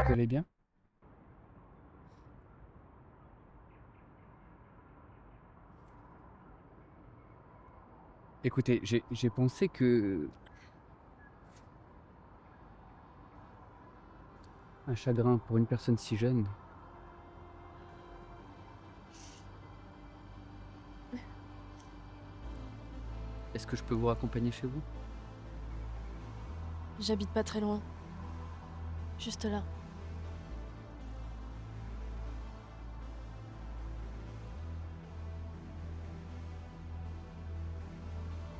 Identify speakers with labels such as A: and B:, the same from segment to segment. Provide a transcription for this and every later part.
A: Vous allez bien? Écoutez, j'ai pensé que un chagrin pour une personne si jeune. Est-ce que je peux vous raccompagner chez vous?
B: J'habite pas très loin. Juste là.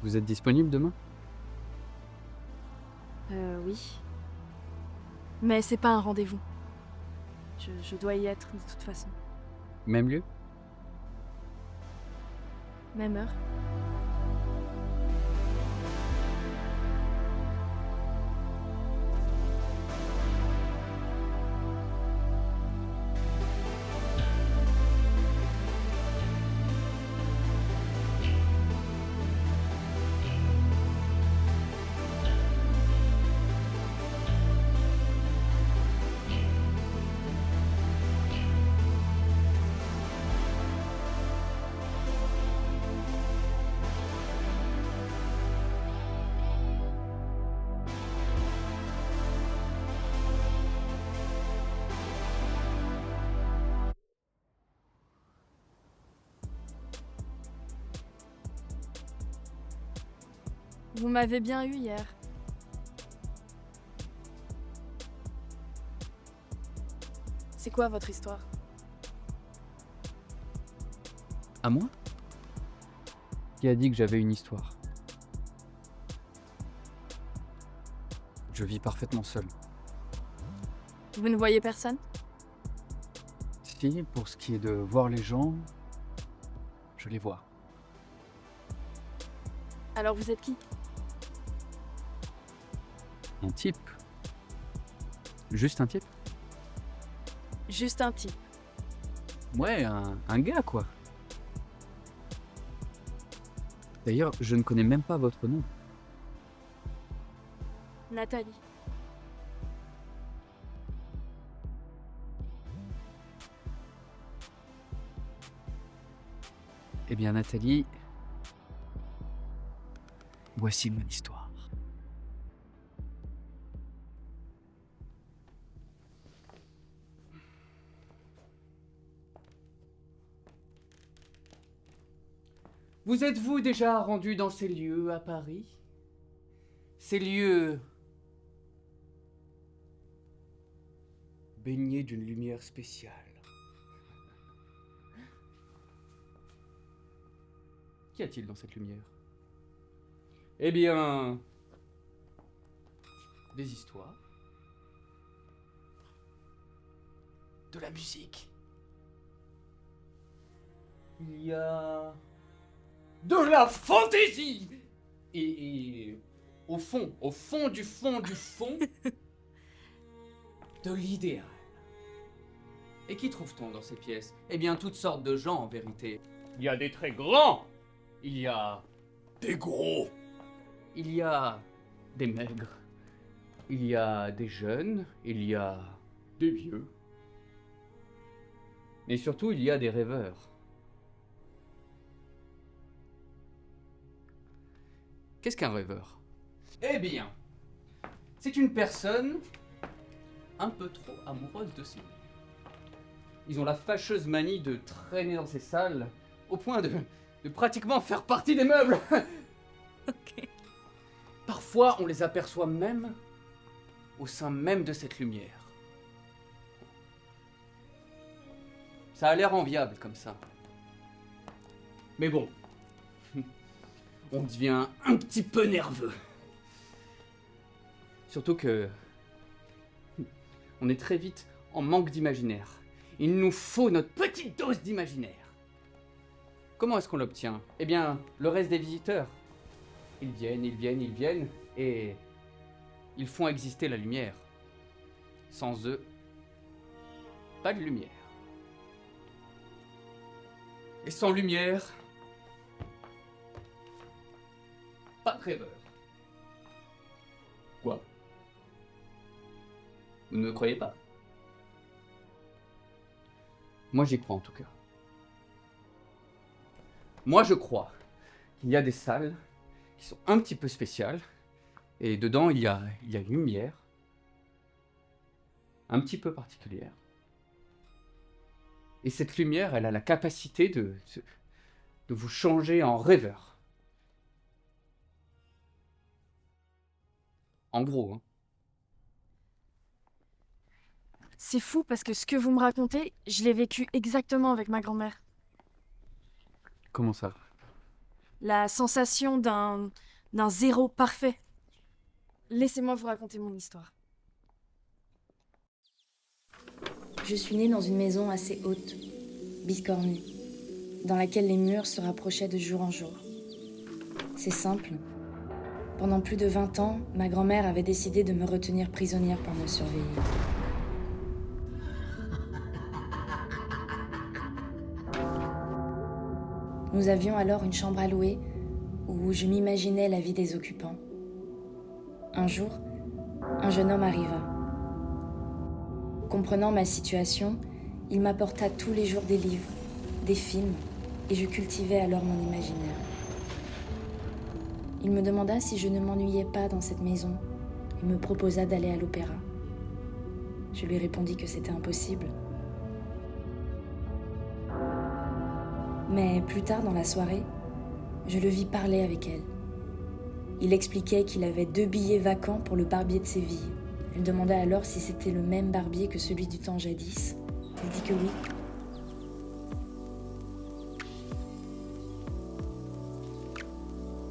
A: Vous êtes disponible demain?
B: Oui. Mais c'est pas un rendez-vous. Je dois y être de toute façon.
A: Même lieu?
B: Même heure. Vous m'avez bien eu hier. C'est quoi votre histoire?
A: À moi? Qui a dit que j'avais une histoire? Je vis parfaitement seul.
B: Vous ne voyez personne?
A: Si, pour ce qui est de voir les gens, je les vois.
B: Alors vous êtes qui?
A: Un type. Juste un type?
B: Juste un type.
A: Ouais, un gars, quoi. D'ailleurs, je ne connais même pas votre nom.
B: Nathalie.
A: Eh bien, Nathalie, voici mon histoire. Vous êtes-vous déjà rendu dans ces lieux à Paris? Ces lieux baignés d'une lumière spéciale. Qu'y a-t-il dans cette lumière? Eh bien, des histoires, de la musique. Il y a de la fantaisie et au fond du fond du fond, de l'idéal. Et qui trouve-t-on dans ces pièces? Eh bien, toutes sortes de gens, en vérité. Il y a des très grands, il y a des gros, il y a des maigres, il y a des jeunes, il y a des vieux. Et surtout, il y a des rêveurs. Qu'est-ce qu'un rêveur? Eh bien, c'est une personne un peu trop amoureuse de ses. Ils ont la fâcheuse manie de traîner dans ces salles au point de pratiquement faire partie des meubles.
B: Ok.
A: Parfois, on les aperçoit même au sein même de cette lumière. Ça a l'air enviable comme ça. Mais bon, on devient un petit peu nerveux. Surtout que on est très vite en manque d'imaginaire. Il nous faut notre petite dose d'imaginaire. Comment est-ce qu'on l'obtient? Eh bien, le reste des visiteurs. Ils viennent, et ils font exister la lumière. Sans eux, pas de lumière. Et sans lumière, pas de rêveur. Quoi? Vous ne me croyez pas? Moi, j'y crois en tout cas. Moi, je crois qu'il y a des salles qui sont un petit peu spéciales, et dedans, il y a une lumière un petit peu particulière. Et cette lumière, elle a la capacité de vous changer en rêveur. En gros, hein.
B: C'est fou parce que ce que vous me racontez, je l'ai vécu exactement avec ma grand-mère.
A: Comment ça?
B: La sensation d'un zéro parfait. Laissez-moi vous raconter mon histoire.
C: Je suis née dans une maison assez haute, biscornue, dans laquelle les murs se rapprochaient de jour en jour. C'est simple. Pendant plus de 20 ans, ma grand-mère avait décidé de me retenir prisonnière pour me surveiller. Nous avions alors une chambre à louer où je m'imaginais la vie des occupants. Un jour, un jeune homme arriva. Comprenant ma situation, il m'apporta tous les jours des livres, des films, et je cultivais alors mon imaginaire. Il me demanda si je ne m'ennuyais pas dans cette maison et me proposa d'aller à l'opéra. Je lui répondis que c'était impossible. Mais plus tard dans la soirée, je le vis parler avec elle. Il expliquait qu'il avait 2 billets vacants pour le barbier de Séville. Elle demanda alors si c'était le même barbier que celui du temps jadis. Il dit que oui.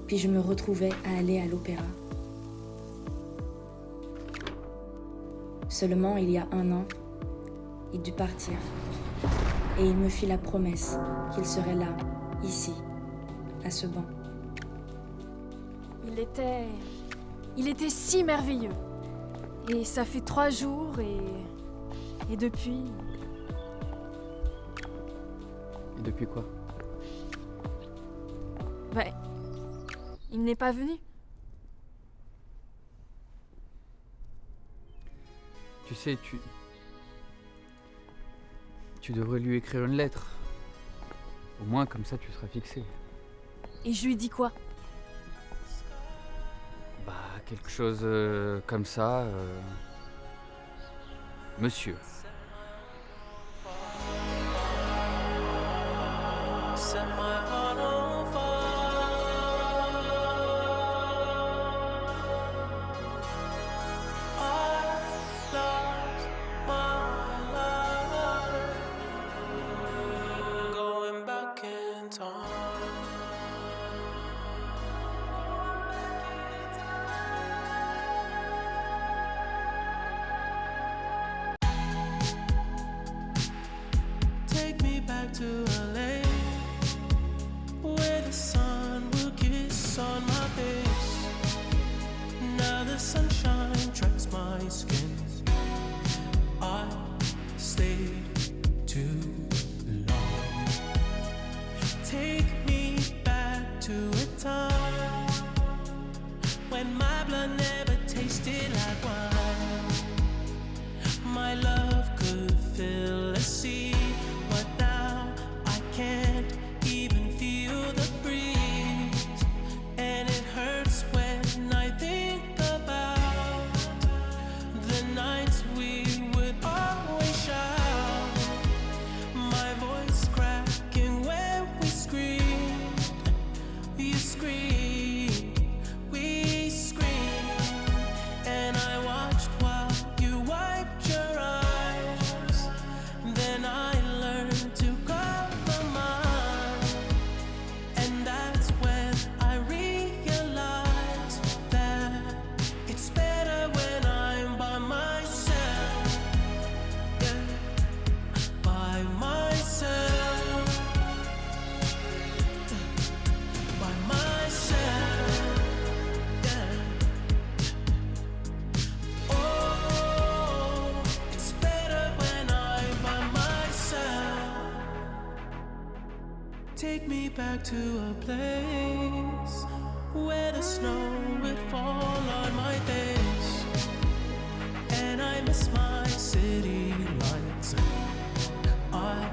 C: Puis je me retrouvais à aller à l'opéra. Seulement, il y a 1 an, il dut partir. Et il me fit la promesse qu'il serait là, ici, à ce banc.
B: Il était si merveilleux. Et ça fait 3 jours et depuis...
A: Et depuis quoi?
B: Ouais. Il n'est pas venu.
A: Tu sais, tu devrais lui écrire une lettre. Au moins, comme ça, tu seras fixé.
B: Et je lui dis quoi?
A: Bah, quelque chose comme ça. Monsieur.
D: To LA, where the sun will kiss on my face. Now the sunshine tracks my skin. I stayed too long. Take me back to a time when my blood never tasted like wine. My love could fill a sea, but now I can't even feel the breeze. And it hurts when I think about the nights we would always shout. My voice cracking when we screamed. You screamed, we screamed. And I watched while you wiped your eyes. Then I learned to compromise. And that's when I realized that it's better when I'm by myself. Yeah, by myself. By myself. Yeah. Oh, it's better when I'm by myself. Take me back to a place where the snow would fall on my face. And I miss my city lights. I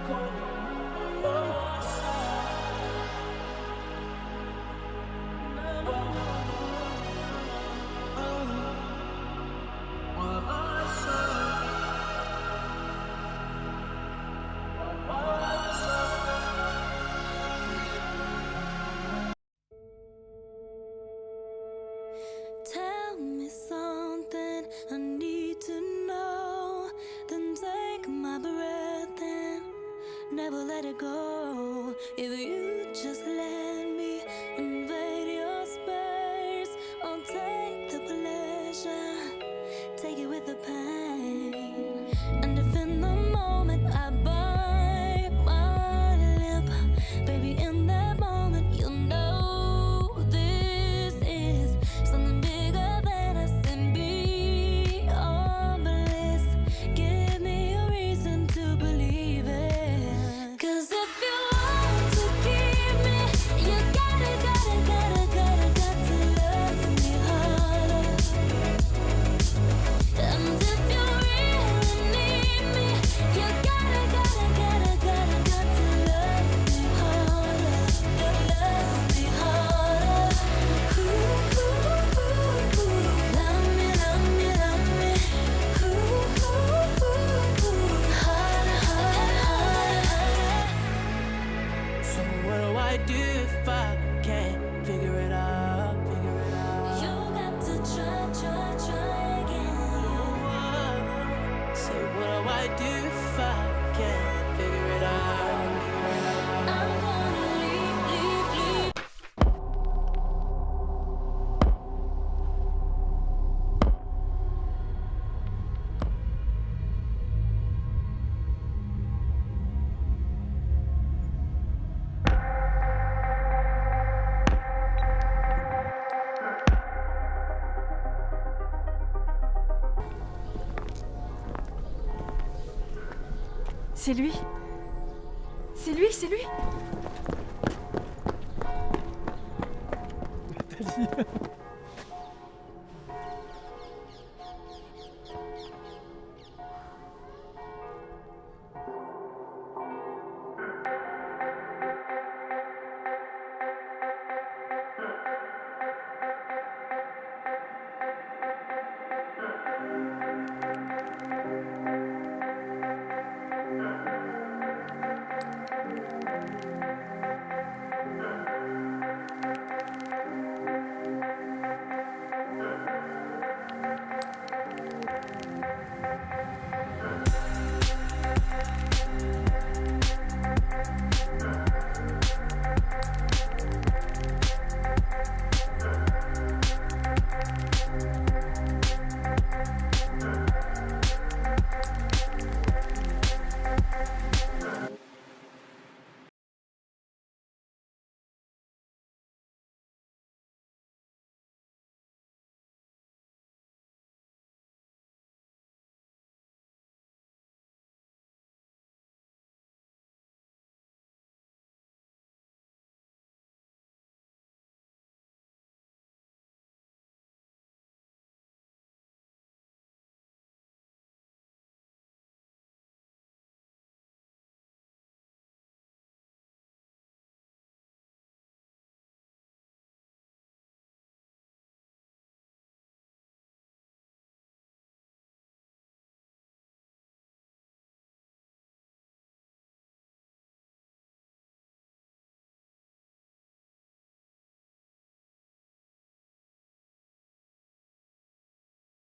E: Tell me something I need to know. Then take my breath and never let it go. If you just let me invade your space, I'll take the pleasure, take it with the pain. And if in the moment I bite my lip, baby, in that moment you'll know this is something bigger than us and beyond bliss. Give me a reason to believe it. 'Cause if you want to keep me, you gotta to love me harder. And if you really need me, you gotta to love me harder. Love me harder. Ooh, ooh, ooh, ooh. Love me, love me, love me. Ooh, ooh, ooh, ooh. Harder, harder, harder.
D: So what do I do if I can't figure it out?
E: You got to try again.
D: So what do I do if I can't figure it out?
E: I'm gonna leave.
B: C'est lui. C'est lui, c'est lui.
F: Nathalie.